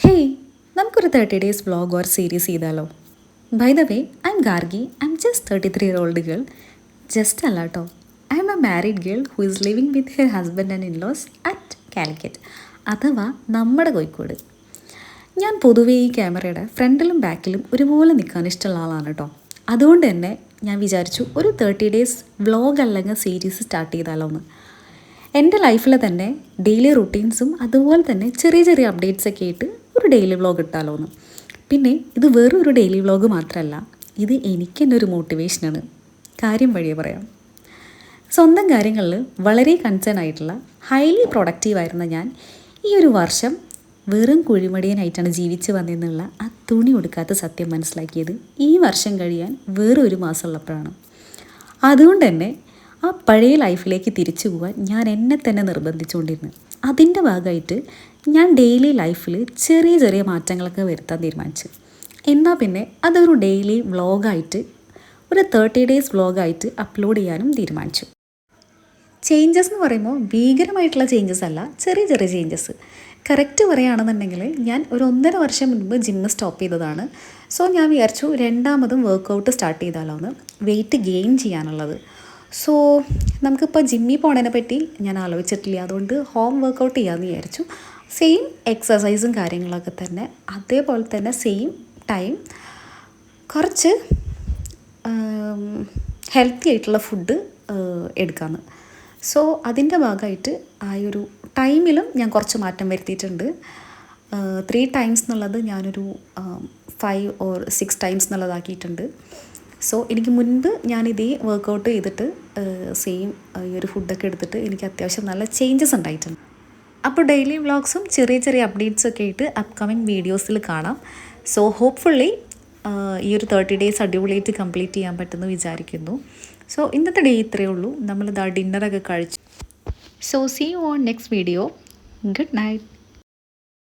Hey, നമുക്കൊരു 30 days vlog or series ചെയ്താലോ? By the way, I am Gargi. I am just 33-year-old girl. Just അല്ല കേട്ടോ, I am a married girl who is living with her husband and inlaws at Calicut, അഥവാ നമ്മുടെ കോഴിക്കോട്. ഞാൻ പൊതുവേ ഈ ക്യാമറയുടെ ഫ്രണ്ടിലും ബാക്കിലും ഒരുപോലെ നിൽക്കാൻ ഇഷ്ടമുള്ള ആളാണ് കേട്ടോ. അതുകൊണ്ട് തന്നെ ഞാൻ വിചാരിച്ചു ഒരു 30 ഡേയ്സ് വ്ളോഗ് അല്ലെങ്കിൽ സീരീസ് സ്റ്റാർട്ട് ചെയ്താലോ എന്ന്. എൻ്റെ ലൈഫിൽ തന്നെ ഡെയിലി റുട്ടീൻസും അതുപോലെ തന്നെ ചെറിയ ചെറിയ അപ്ഡേറ്റ്സൊക്കെ ആയിട്ട് ഒരു ഡെയിലി വ്ളോഗ് ഇട്ടാലോ എന്ന്. പിന്നെ ഇത് വെറും ഒരു ഡെയിലി വ്ളോഗ് മാത്രമല്ല, ഇത് എനിക്ക് തന്നെ ഒരു മോട്ടിവേഷനാണ്. കാര്യം വഴിയെ പറയാം. സ്വന്തം കാര്യങ്ങളിൽ വളരെ കൺസേൺ ആയിട്ടുള്ള ഹൈലി പ്രൊഡക്റ്റീവായിരുന്ന ഞാൻ ഈ ഒരു വർഷം വെറും കുഴിമടിയനായിട്ടാണ് ജീവിച്ച് വന്നതെന്നുള്ള ആ തുണി കൊടുക്കാത്ത സത്യം മനസ്സിലാക്കിയത് ഈ വർഷം കഴിയാൻ വേറെ ഒരു മാസം ഉള്ളപ്പോഴാണ്. അതുകൊണ്ട് തന്നെ ആ പഴയ ലൈഫിലേക്ക് തിരിച്ചു പോകാൻ ഞാൻ എന്നെ തന്നെ നിർബന്ധിച്ചുകൊണ്ടിരുന്നു. അതിൻ്റെ ഭാഗമായിട്ട് ഞാൻ ഡെയിലി ലൈഫിൽ ചെറിയ ചെറിയ മാറ്റങ്ങളൊക്കെ വരുത്താൻ തീരുമാനിച്ചു. എന്നാൽ പിന്നെ അതൊരു ഡെയിലി വ്ളോഗായിട്ട്, ഒരു 30 ഡേയ്സ് വ്ളോഗായിട്ട് അപ്ലോഡ് ചെയ്യാനും തീരുമാനിച്ചു. ചേഞ്ചസ് എന്ന് പറയുമ്പോൾ ഭീകരമായിട്ടുള്ള ചേഞ്ചസ് അല്ല, ചെറിയ ചെറിയ ചേഞ്ചസ്. കറക്റ്റ് പറയുകയാണെന്നുണ്ടെങ്കിൽ ഞാൻ ഒരു 1.5 വർഷം മുൻപ് ജിമ്മ് സ്റ്റോപ്പ് ചെയ്തതാണ്. സോ ഞാൻ വിചാരിച്ചു രണ്ടാമതും വർക്കൗട്ട് സ്റ്റാർട്ട് ചെയ്താലോ എന്ന്, വെയിറ്റ് ഗെയിൻ ചെയ്യാനുള്ളത്. സോ നമുക്കിപ്പോൾ ജിമ്മിൽ പോണതിനെ പറ്റി ഞാൻ ആലോചിച്ചിട്ടില്ല, അതുകൊണ്ട് ഹോം വർക്കൗട്ട് ചെയ്യാമെന്ന് വിചാരിച്ചു. സെയിം എക്സസൈസും കാര്യങ്ങളൊക്കെ തന്നെ, അതേപോലെ തന്നെ സെയിം ടൈം കുറച്ച് ഹെൽത്തി ആയിട്ടുള്ള ഫുഡ് എടുക്കാമെന്ന്. സോ അതിൻ്റെ ഭാഗമായിട്ട് ആ ഒരു ടൈമിലും ഞാൻ കുറച്ച് മാറ്റം വരുത്തിയിട്ടുണ്ട്. 3 ടൈംസ് എന്നുള്ളത് ഞാനൊരു 5 or 6 ടൈംസ് എന്നുള്ളതാക്കിയിട്ടുണ്ട്. സോ എനിക്ക് മുൻപ് ഞാനിതേ വർക്കൗട്ട് ചെയ്തിട്ട് സെയിം ഈ ഒരു ഫുഡൊക്കെ എടുത്തിട്ട് എനിക്ക് അത്യാവശ്യം നല്ല ചേഞ്ചസ് ഉണ്ടായിട്ടുണ്ട്. അപ്പോൾ ഡെയിലി വ്ളോഗ്സും ചെറിയ ചെറിയ അപ്ഡേറ്റ്സൊക്കെ ആയിട്ട് അപ്കമിങ് വീഡിയോസിൽ കാണാം. സോ ഹോപ്പ്ഫുള്ളി ഈ ഒരു 30 ഡേയ്സ് അടിപൊളിയായിട്ട് കംപ്ലീറ്റ് ചെയ്യാൻ പറ്റുമെന്ന് വിചാരിക്കുന്നു. സോ ഇന്നത്തെ ഡേ ഇത്രയേ ഉള്ളൂ. നമ്മളിതാ ഡിന്നറൊക്കെ കഴിച്ചു. So see you on next video. Good night.